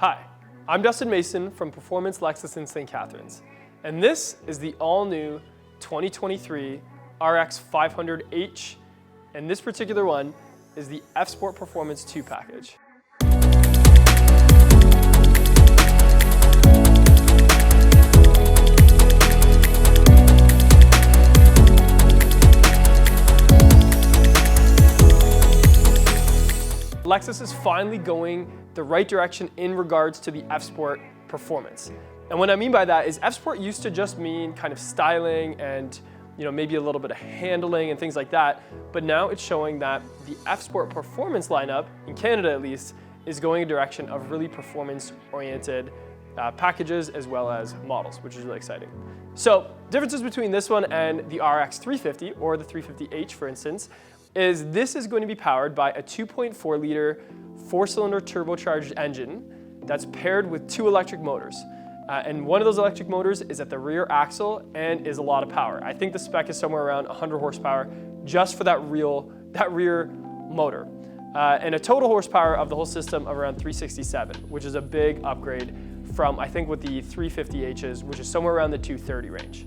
Hi, I'm Dustin Mason from Performance Lexus in St. Catharines, and this is the all-new 2023 RX 500H, and this particular one is the F-Sport Performance 2 package. Lexus is finally going the right direction in regards to the F-Sport performance. And what I mean by that is F-Sport used to just mean kind of styling and maybe a little bit of handling and things like that, but now it's showing that the F-Sport performance lineup, in Canada at least, is going in a direction of really performance-oriented packages as well as models, which is really exciting. So differences between this one and the RX 350 or the 350H, for instance, is this is going to be powered by a 2.4 liter 4-cylinder turbocharged engine that's paired with 2 electric motors. And one of those electric motors is at the rear axle and is a lot of power. I think the spec is somewhere around 100 horsepower just for that rear motor. And a total horsepower of the whole system of around 367, which is a big upgrade from, I think, what the 350H is, which is somewhere around the 230 range.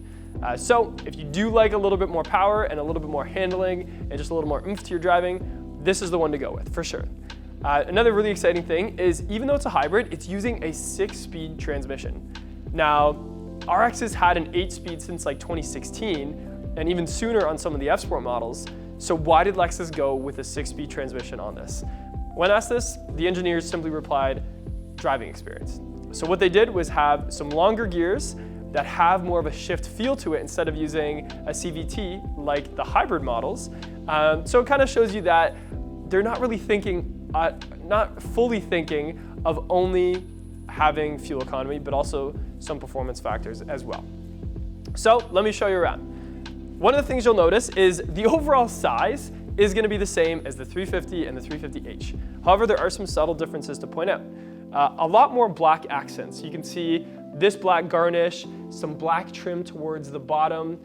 So if you do like a little bit more power and a little bit more handling and just a little more oomph to your driving, this is the one to go with, for sure. Another really exciting thing is, even though it's a hybrid, it's using a 6-speed transmission. Now, RX has had an 8-speed since like 2016, and even sooner on some of the F-Sport models. So why did Lexus go with a 6-speed transmission on this? When asked this, the engineers simply replied, driving experience. So what they did was have some longer gears that have more of a shift feel to it instead of using a CVT like the hybrid models. So it kind of shows you that they're not really thinking, not fully thinking of only having fuel economy, but also some performance factors as well. So let me show you around. One of the things you'll notice is the overall size is going to be the same as the 350 and the 350H. However, there are some subtle differences to point out. A lot more black accents. You can see this black garnish, some black trim towards the bottom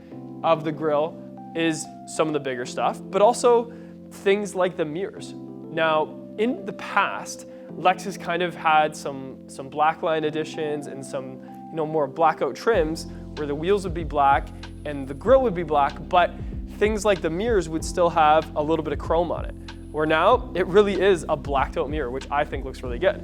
of the grille is some of the bigger stuff, but also things like the mirrors. Now, in the past, Lexus kind of had some black line additions and some more blackout trims where the wheels would be black and the grille would be black, but things like the mirrors would still have a little bit of chrome on it. Where now, it really is a blacked out mirror, which I think looks really good.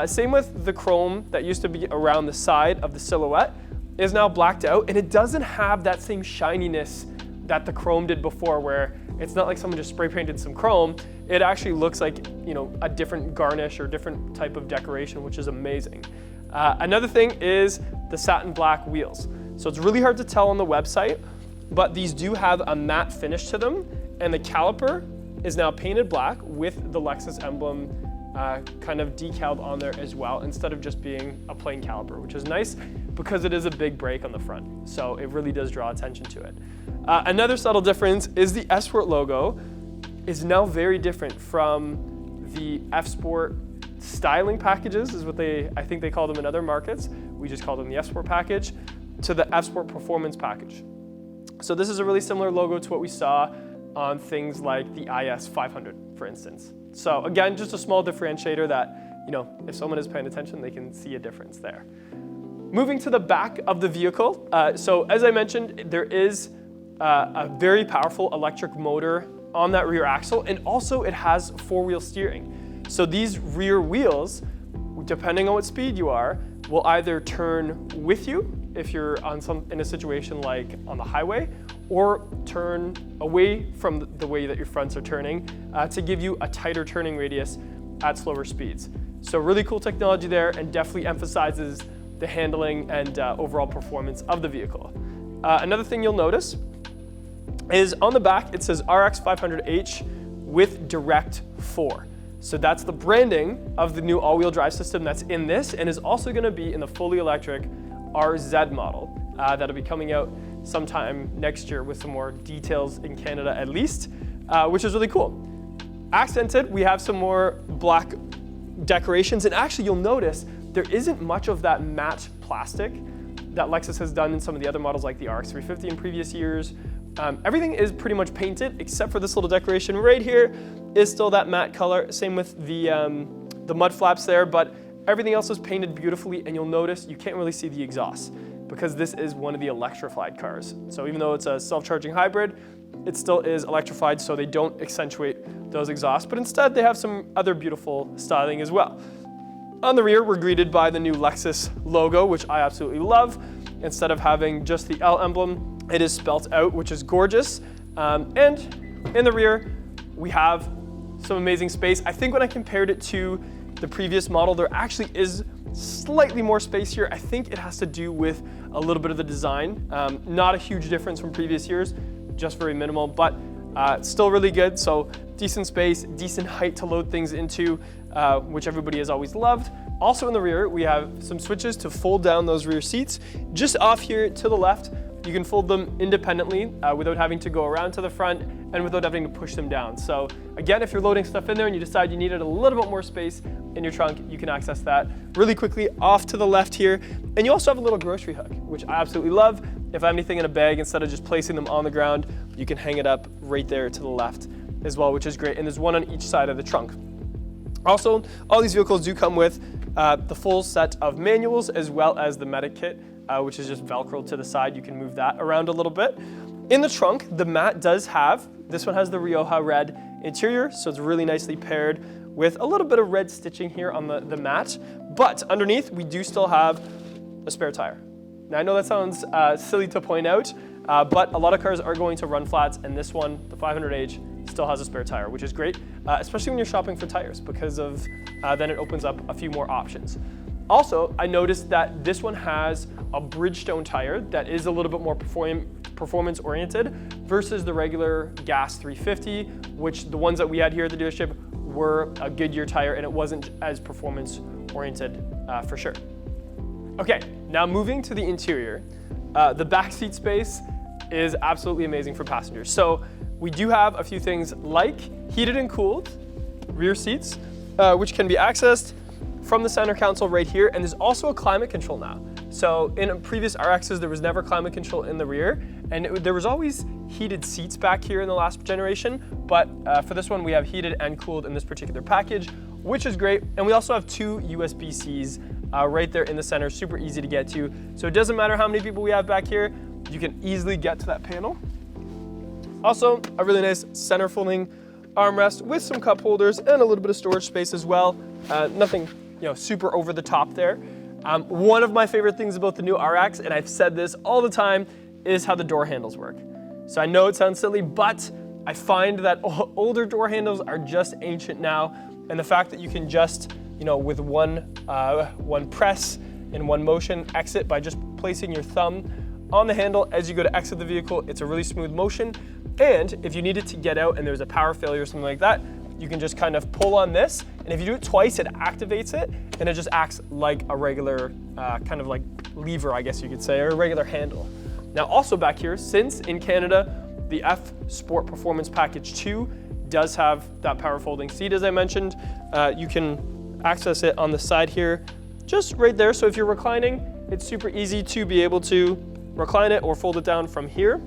Same with the chrome that used to be around the side of the silhouette is now blacked out, and it doesn't have that same shininess that the chrome did before, where it's not like someone just spray painted some chrome. It actually looks like a different garnish or different type of decoration, which is amazing. Another thing is the satin black wheels. So it's really hard to tell on the website, but these do have a matte finish to them, and the caliper is now painted black with the Lexus emblem kind of decaled on there as well, instead of just being a plain caliper, which is nice because it is a big break on the front. So it really does draw attention to it. Another subtle difference is the F-Sport logo is now very different from the F-Sport styling packages, is what I think they call them in other markets. We just call them the F-Sport package, to the F-Sport performance package. So this is a really similar logo to what we saw on things like the IS 500, for instance. So again, just a small differentiator that, if someone is paying attention, they can see a difference there. Moving to the back of the vehicle. So as I mentioned, there is a very powerful electric motor on that rear axle, and also it has 4-wheel steering. So these rear wheels, depending on what speed you are, will either turn with you if you're in a situation like on the highway, or turn away from the way that your fronts are turning to give you a tighter turning radius at slower speeds. So really cool technology there, and definitely emphasizes the handling and overall performance of the vehicle. Another thing you'll notice is on the back it says RX 500H with Direct 4. So that's the branding of the new all-wheel drive system that's in this, and is also going to be in the fully electric RZ model that'll be coming out sometime next year with some more details in Canada at least, which is really cool. Accented, we have some more black decorations, and actually you'll notice there isn't much of that matte plastic that Lexus has done in some of the other models like the RX 350 in previous years. Everything is pretty much painted except for this little decoration right here is still that matte color. Same with the mud flaps there, but Everything else is painted beautifully, and you'll notice you can't really see the exhaust because this is one of the electrified cars. So even though it's a self-charging hybrid, it still is electrified, so they don't accentuate those exhausts, but instead they have some other beautiful styling as well. On the rear, we're greeted by the new Lexus logo, which I absolutely love. Instead of having just the L emblem, it is spelt out, which is gorgeous. And in the rear, we have some amazing space. I think when I compared it to the previous model, there actually is slightly more space here. I think it has to do with a little bit of the design. Not a huge difference from previous years, just very minimal, but still really good. So decent space, decent height to load things into, which everybody has always loved. Also in the rear, we have some switches to fold down those rear seats. Just off here to the left, you can fold them independently without having to go around to the front and without having to push them down. So again, if you're loading stuff in there and you decide you needed a little bit more space in your trunk, you can access that really quickly off to the left here. And you also have a little grocery hook, which I absolutely love. If I have anything in a bag, instead of just placing them on the ground, you can hang it up right there to the left as well, which is great. And there's one on each side of the trunk. Also, all these vehicles do come with the full set of manuals as well as the medic kit, which is just Velcroed to the side. You can move that around a little bit. In the trunk, the mat does have, this one has the Rioja red interior, so it's really nicely paired with a little bit of red stitching here on the mat. But underneath, we do still have a spare tire. Now I know that sounds silly to point out, but a lot of cars are going to run flats, and this one, the 500H, still has a spare tire, which is great, especially when you're shopping for tires, because of then it opens up a few more options. Also, I noticed that this one has a Bridgestone tire that is a little bit more performance oriented versus the regular gas 350, which the ones that we had here at the dealership were a Goodyear tire, and it wasn't as performance oriented for sure. Okay, now moving to the interior, the back seat space is absolutely amazing for passengers. So we do have a few things like heated and cooled rear seats, which can be accessed from the center console right here, and there's also a climate control now. So in previous RXs, there was never climate control in the rear, and there was always heated seats back here in the last generation, but for this one, we have heated and cooled in this particular package, which is great. And we also have two USB-Cs right there in the center, super easy to get to. So it doesn't matter how many people we have back here, you can easily get to that panel. Also, a really nice center folding armrest with some cup holders and a little bit of storage space as well. Nothing, super over the top there. One of my favorite things about the new RX, and I've said this all the time, is how the door handles work. So I know it sounds silly, but I find that older door handles are just ancient now, and the fact that you can just, with one press and one motion, exit by just placing your thumb on the handle as you go to exit the vehicle, it's a really smooth motion. And if you needed to get out and there's a power failure or something like that, you can just kind of pull on this, and if you do it twice, it activates it, and it just acts like a regular kind of like lever, I guess you could say, or a regular handle. Now also back here, since in Canada, the F Sport Performance Package 2 does have that power folding seat, as I mentioned. You can access it on the side here, just right there. So if you're reclining, it's super easy to be able to recline it or fold it down from here.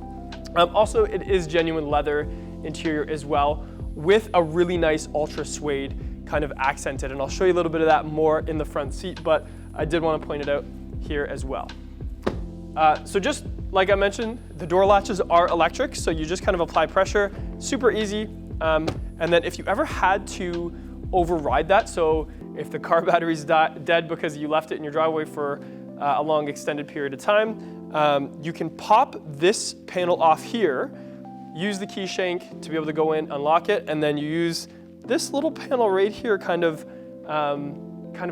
Also, it is genuine leather interior as well, with a really nice ultra suede kind of accented, and I'll show you a little bit of that more in the front seat, but I did want to point it out here as well. So just like I mentioned, the door latches are electric, so you just kind of apply pressure, super easy. And then if you ever had to override that, so if the car battery's dead because you left it in your driveway for a long extended period of time, you can pop this panel off here, use the key shank to be able to go in, unlock it, and then you use this little panel right here kind of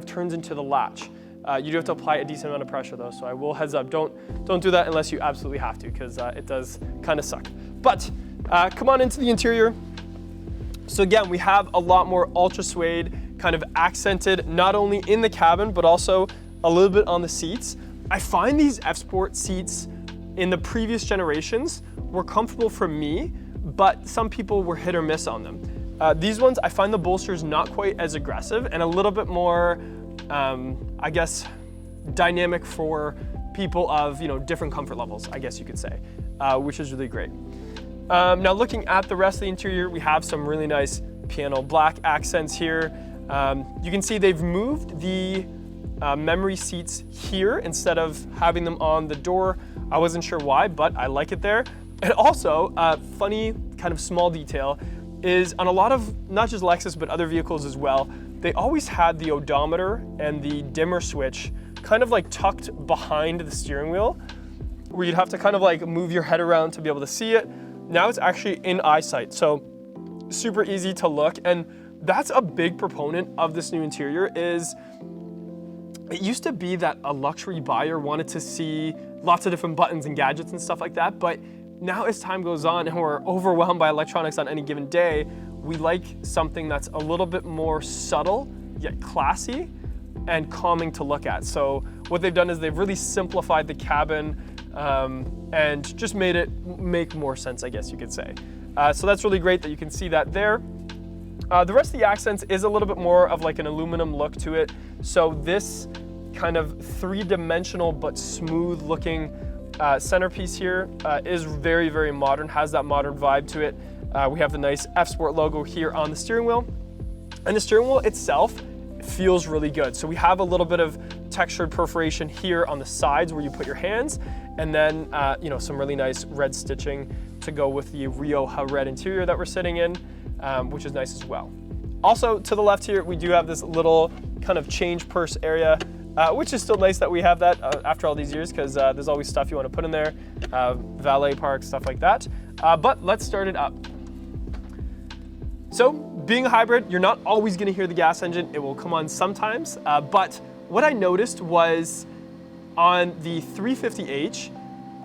turns into the latch. You do have to apply a decent amount of pressure though, so I will heads up, don't do that unless you absolutely have to, because it does kind of suck. But come on into the interior. So again, we have a lot more ultra suede, kind of accented, not only in the cabin, but also a little bit on the seats. I find these F Sport seats in the previous generations were comfortable for me, but some people were hit or miss on them. These ones, I find the bolsters not quite as aggressive and a little bit more, I guess, dynamic for people of different comfort levels, I guess you could say, which is really great. Now looking at the rest of the interior, we have some really nice piano black accents here. You can see they've moved the memory seats here instead of having them on the door. I wasn't sure why, but I like it there. And also, funny kind of small detail is on a lot of, not just Lexus, but other vehicles as well, they always had the odometer and the dimmer switch kind of like tucked behind the steering wheel, where you'd have to kind of like move your head around to be able to see it. Now it's actually in eyesight, so super easy to look. And that's a big proponent of this new interior. Is it used to be that a luxury buyer wanted to see lots of different buttons and gadgets and stuff like that, but now as time goes on and we're overwhelmed by electronics on any given day, we like something that's a little bit more subtle, yet classy and calming to look at. So what they've done is they've really simplified the cabin and just made it make more sense, I guess you could say. So that's really great that you can see that there. The rest of the accents is a little bit more of like an aluminum look to it. So this kind of three-dimensional but smooth looking centerpiece here is very, very modern, has that modern vibe to it. We have the nice F Sport logo here on the steering wheel. And the steering wheel itself feels really good. So we have a little bit of textured perforation here on the sides where you put your hands, and then you know, some really nice red stitching to go with the Rioja red interior that we're sitting in, which is nice as well. Also to the left here, we do have this little kind of change purse area, which is still nice that we have that after all these years, because there's always stuff you want to put in there, valet park, stuff like that. But let's start it up. So being a hybrid, you're not always going to hear the gas engine. It will come on sometimes. But what I noticed was on the 350h,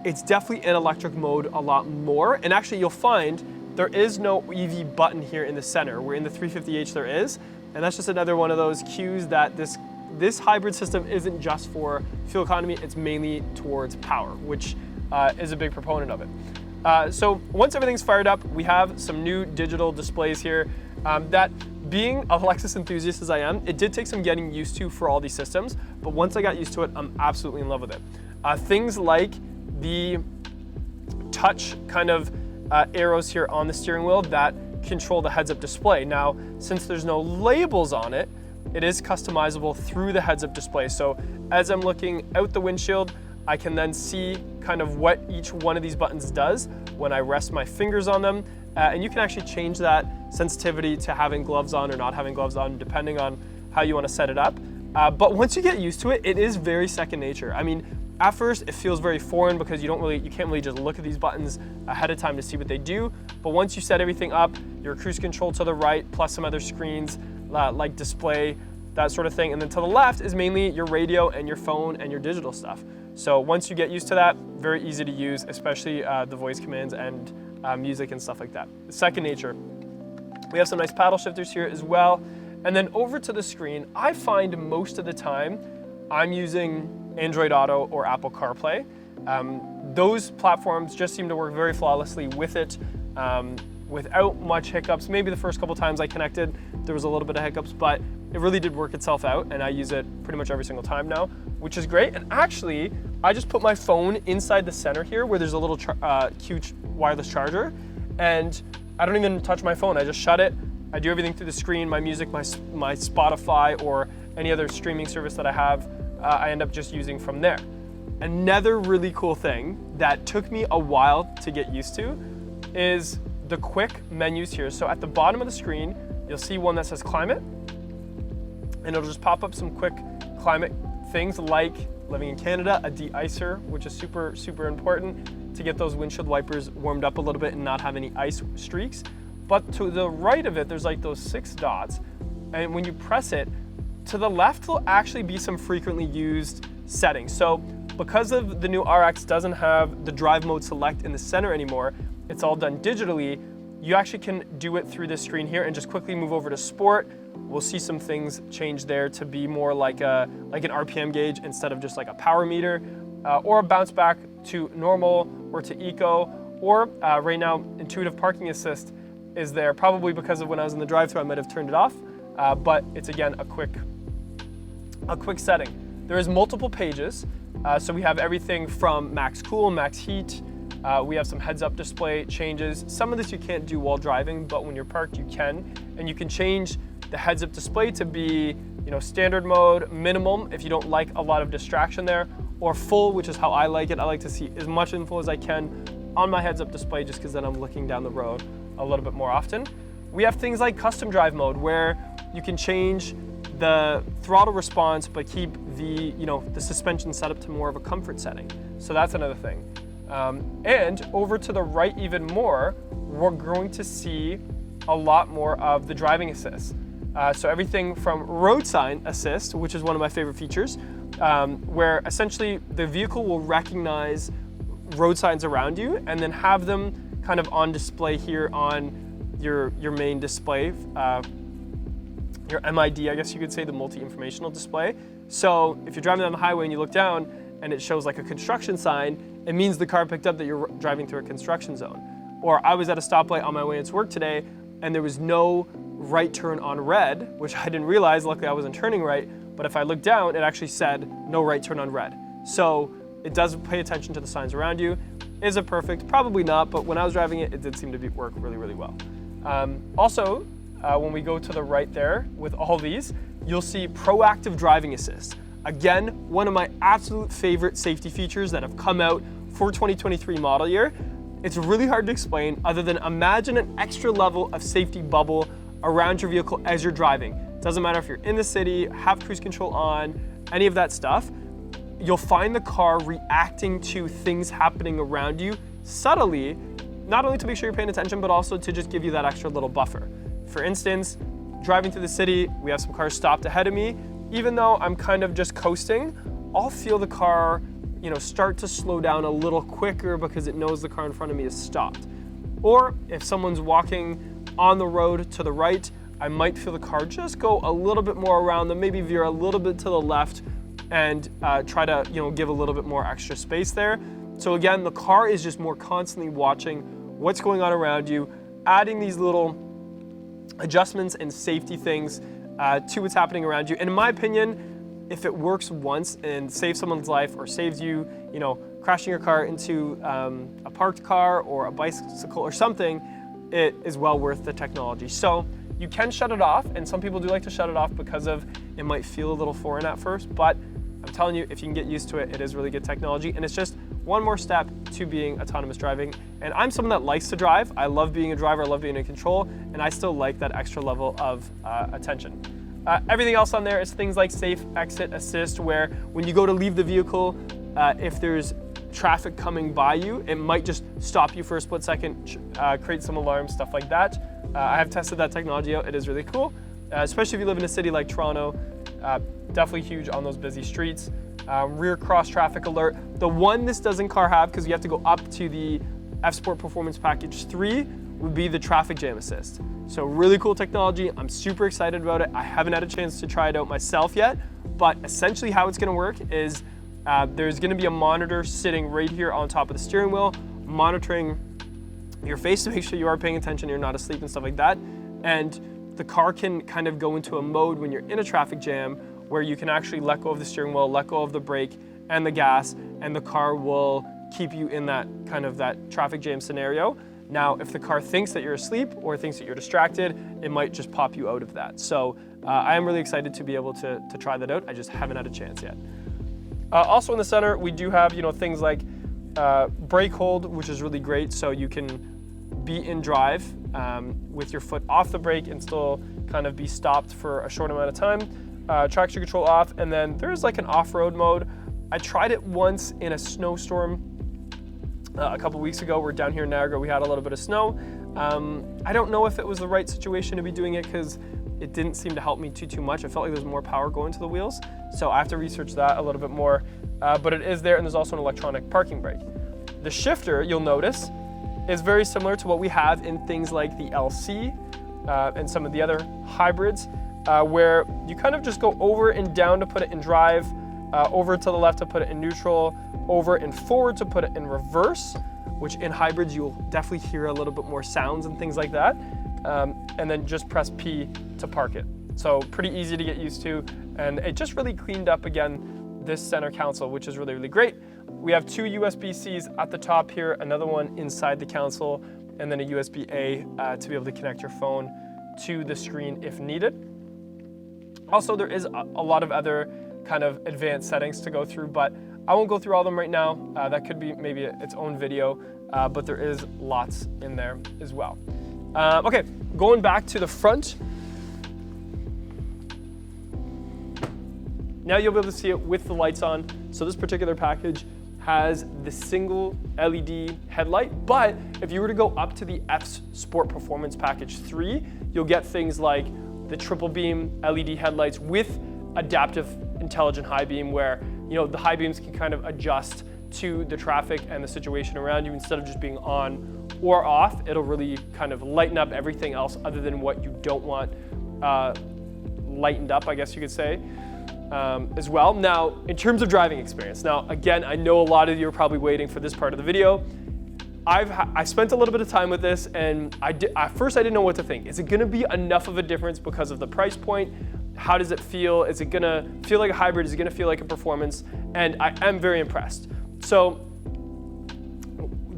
it's definitely in electric mode a lot more. And actually you'll find there is no EV button here in the center, where in the 350h there is. And that's just another one of those cues that this hybrid system isn't just for fuel economy, it's mainly towards power, which is a big proponent of it. So once everything's fired up, we have some new digital displays here that, being a Lexus enthusiast as I am, it did take some getting used to for all these systems, but once I got used to it, I'm absolutely in love with it. Things like the touch kind of arrows here on the steering wheel that control the heads-up display. Now, since there's no labels on it, it is customizable through the heads-up display. So as I'm looking out the windshield, I can then see kind of what each one of these buttons does when I rest my fingers on them. And you can actually change that sensitivity to having gloves on or not having gloves on, depending on how you want to set it up. But once you get used to it, it is very second nature. I mean, at first it feels very foreign because you can't really just look at these buttons ahead of time to see what they do. But once you set everything up, your cruise control to the right, plus some other screens like display, that sort of thing. And then to the left is mainly your radio and your phone and your digital stuff. So once you get used to that, very easy to use, especially the voice commands and music and stuff like that. Second nature. We have some nice paddle shifters here as well. And then over to the screen, I find most of the time I'm using Android Auto or Apple CarPlay. Those platforms just seem to work very flawlessly with it, without much hiccups. Maybe the first couple times I connected, there was a little bit of hiccups, but it really did work itself out, and I use it pretty much every single time now, which is great. And actually, I just put my phone inside the center here where there's a little cute wireless charger, and I don't even touch my phone. I just shut it. I do everything through the screen, my music, my Spotify, or any other streaming service that I have, I end up just using from there. Another really cool thing that took me a while to get used to is the quick menus here. So at the bottom of the screen, you'll see one that says climate, and it'll just pop up some quick climate things like living in Canada, a de-icer, which is super, super important to get those windshield wipers warmed up a little bit and not have any ice streaks. But to the right of it, there's like those 6 dots, and when you press it, to the left will actually be some frequently used settings. So because of the new RX doesn't have the drive mode select in the center anymore, it's all done digitally, you actually can do it through this screen here and just quickly move over to sport. We'll see some things change there to be more like an RPM gauge instead of just like a power meter, or a bounce back to normal or to eco, or right now intuitive parking assist is there, probably because of when I was in the drive-thru I might have turned it off, but it's again a quick setting. There is multiple pages, so we have everything from max cool, max heat. We have some heads-up display changes. Some of this you can't do while driving, but when you're parked you can. And you can change the heads-up display to be, standard mode, minimum if you don't like a lot of distraction there, or full, which is how I like it. I like to see as much info as I can on my heads-up display just because then I'm looking down the road a little bit more often. We have things like custom drive mode where you can change the throttle response but keep the suspension set up to more of a comfort setting. So that's another thing. And over to the right even more, we're going to see a lot more of the driving assist. So everything from road sign assist, which is one of my favorite features, where essentially the vehicle will recognize road signs around you and then have them kind of on display here on your main display, your MID, I guess you could say, the multi-informational display. So if you're driving down the highway and you look down and it shows like a construction sign, it means the car picked up that you're driving through a construction zone. Or I was at a stoplight on my way into work today and there was no right turn on red, which I didn't realize. Luckily I wasn't turning right, but if I looked down, it actually said no right turn on red. So it does pay attention to the signs around you. Is it perfect? Probably not, but when I was driving it, it did seem to work really, really well. Also, when we go to the right there with all these, you'll see proactive driving assist. Again, one of my absolute favorite safety features that have come out for 2023 model year. It's really hard to explain other than imagine an extra level of safety bubble around your vehicle as you're driving. Doesn't matter if you're in the city, have cruise control on, any of that stuff. You'll find the car reacting to things happening around you subtly, not only to make sure you're paying attention, but also to just give you that extra little buffer. For instance, driving through the city, we have some cars stopped ahead of me. Even though I'm kind of just coasting, I'll feel the car, start to slow down a little quicker because it knows the car in front of me is stopped. Or if someone's walking on the road to the right, I might feel the car just go a little bit more around them, maybe veer a little bit to the left and try to, give a little bit more extra space there. So again, the car is just more constantly watching what's going on around you, adding these little adjustments and safety things to what's happening around you. And in my opinion, if it works once and saves someone's life or saves you, crashing your car into a parked car or a bicycle or something, it is well worth the technology. So you can shut it off, and some people do like to shut it off because of it might feel a little foreign at first, but I'm telling you, if you can get used to it, it is really good technology, and it's just one more step to being autonomous driving. And I'm someone that likes to drive. I love being a driver, I love being in control, and I still like that extra level of attention. Everything else on there is things like safe exit assist, where when you go to leave the vehicle, if there's traffic coming by you, it might just stop you for a split second, create some alarms, stuff like that. I have tested that technology out. It is really cool, especially if you live in a city like Toronto. Definitely huge on those busy streets. Rear cross traffic alert. The one this doesn't car have, because you have to go up to the F-Sport Performance Package 3, would be the traffic jam assist. So really cool technology. I'm super excited about it. I haven't had a chance to try it out myself yet, but essentially how it's gonna work is there's gonna be a monitor sitting right here on top of the steering wheel, monitoring your face to make sure you are paying attention, you're not asleep and stuff like that. And the car can kind of go into a mode when you're in a traffic jam where you can actually let go of the steering wheel, let go of the brake and the gas, and the car will keep you in that kind of that traffic jam scenario. Now, if the car thinks that you're asleep or thinks that you're distracted, it might just pop you out of that. So I am really excited to be able to try that out. I just haven't had a chance yet. Also in the center, we do have things like brake hold, which is really great. So you can be in drive with your foot off the brake and still kind of be stopped for a short amount of time. Traction control off, and then there's like an off-road mode. I tried it once in a snowstorm a couple weeks ago. We're down here in Niagara, we had a little bit of snow. I don't know if it was the right situation to be doing it because it didn't seem to help me too much. I felt like there's more power going to the wheels. So I have to research that a little bit more, but it is there, and there's also an electronic parking brake. The shifter, you'll notice, is very similar to what we have in things like the LC and some of the other hybrids, where you kind of just go over and down to put it in drive, over to the left to put it in neutral, over and forward to put it in reverse, which in hybrids you'll definitely hear a little bit more sounds and things like that, and then just press P to park it. So pretty easy to get used to, and it just really cleaned up again this center console, which is really, really great. We have two USB-Cs at the top here, another one inside the console, and then a USB-A to be able to connect your phone to the screen if needed. Also, there is a lot of other kind of advanced settings to go through, but I won't go through all of them right now. That could be maybe its own video, but there is lots in there as well. Okay, going back to the front. Now you'll be able to see it with the lights on. So this particular package has the single LED headlight, but if you were to go up to the F Sport Performance Package 3, you'll get things like the triple beam LED headlights with adaptive intelligent high beam, where the high beams can kind of adjust to the traffic and the situation around you. Instead of just being on or off, it'll really kind of lighten up everything else other than what you don't want lightened up, I guess you could say, as well. Now, in terms of driving experience, now again, I know a lot of you are probably waiting for this part of the video. I spent a little bit of time with this, and at first I didn't know what to think. Is it gonna be enough of a difference because of the price point? How does it feel? Is it gonna feel like a hybrid? Is it gonna feel like a performance? And I am very impressed. So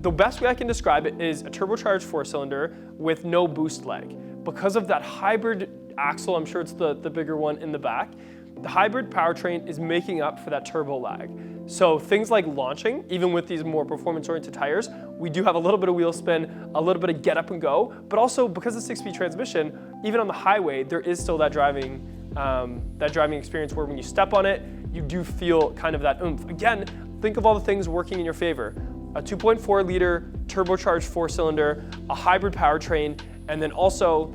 the best way I can describe it is a turbocharged 4-cylinder with no boost leg. Because of that hybrid axle, I'm sure it's the bigger one in the back, the hybrid powertrain is making up for that turbo lag. So things like launching, even with these more performance-oriented tires, we do have a little bit of wheel spin, a little bit of get up and go, but also because of 6-speed transmission, even on the highway, there is still that driving experience where when you step on it, you do feel kind of that oomph. Again, think of all the things working in your favor. A 2.4 liter turbocharged 4-cylinder, a hybrid powertrain, and then also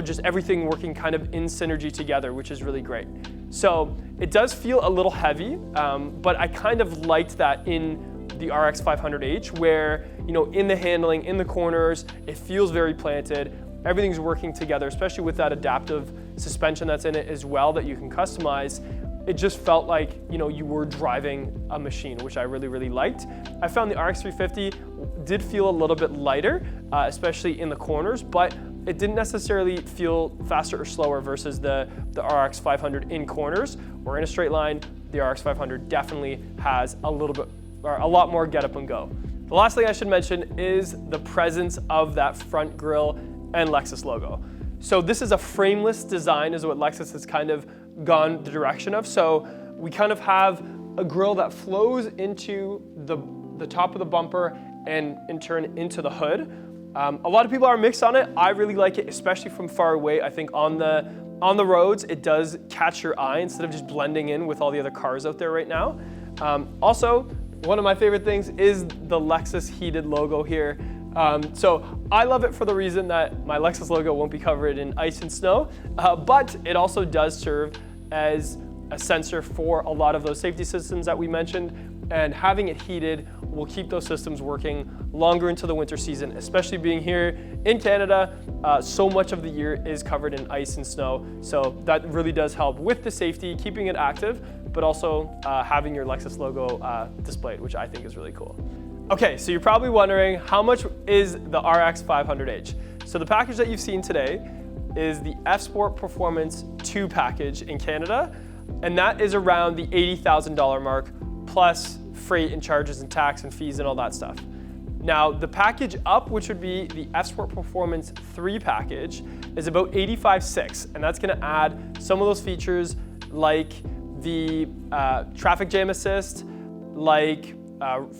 just everything working kind of in synergy together, which is really great. So it does feel a little heavy, but I kind of liked that in the RX 500h, where in the handling, in the corners, it feels very planted. Everything's working together, especially with that adaptive suspension that's in it as well that you can customize. It just felt like you were driving a machine, which I really, really liked. I found the RX 350 did feel a little bit lighter, especially in the corners, but it didn't necessarily feel faster or slower versus the RX 500 in corners or in a straight line. The RX 500 definitely has a lot more get up and go. The last thing I should mention is the presence of that front grille and Lexus logo. So this is a frameless design, is what Lexus has kind of gone the direction of. So we kind of have a grille that flows into the top of the bumper and in turn into the hood. A lot of people are mixed on it. I really like it, especially from far away. I think on the roads, it does catch your eye instead of just blending in with all the other cars out there right now. Also, one of my favorite things is the Lexus heated logo here. So I love it for the reason that my Lexus logo won't be covered in ice and snow, but it also does serve as a sensor for a lot of those safety systems that we mentioned, and having it heated will keep those systems working longer into the winter season, especially being here in Canada. So much of the year is covered in ice and snow, so that really does help with the safety, keeping it active, but also having your Lexus logo displayed, which I think is really cool. Okay, so you're probably wondering, how much is the RX 500h? So the package that you've seen today is the F Sport Performance 2 package in Canada, and that is around the $80,000 mark, plus freight and charges and tax and fees and all that stuff. Now, the package up, which would be the F Sport Performance 3 package, is about $85,600, and that's gonna add some of those features like the traffic jam assist, like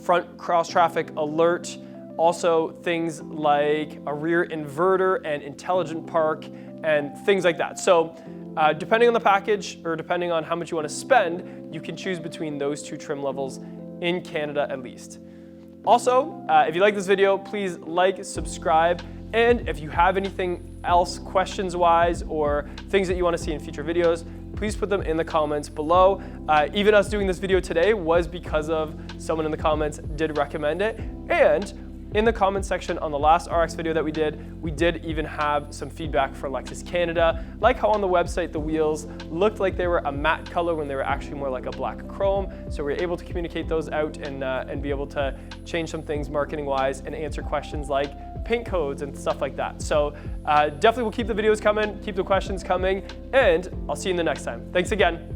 front cross traffic alert, also things like a rear inverter and intelligent park and things like that. So depending on the package or depending on how much you want to spend, you can choose between those two trim levels in Canada at least. Also, if you like this video, please like, subscribe, and if you have anything else questions-wise or things that you want to see in future videos, please put them in the comments below. Even us doing this video today was because of someone in the comments did recommend it. And in the comment section on the last RX video that we did even have some feedback for Lexus Canada, like how on the website the wheels looked like they were a matte color when they were actually more like a black chrome. So we were able to communicate those out and be able to change some things marketing wise and answer questions like paint codes and stuff like that. So definitely we'll keep the videos coming, keep the questions coming, and I'll see you in the next time. Thanks again.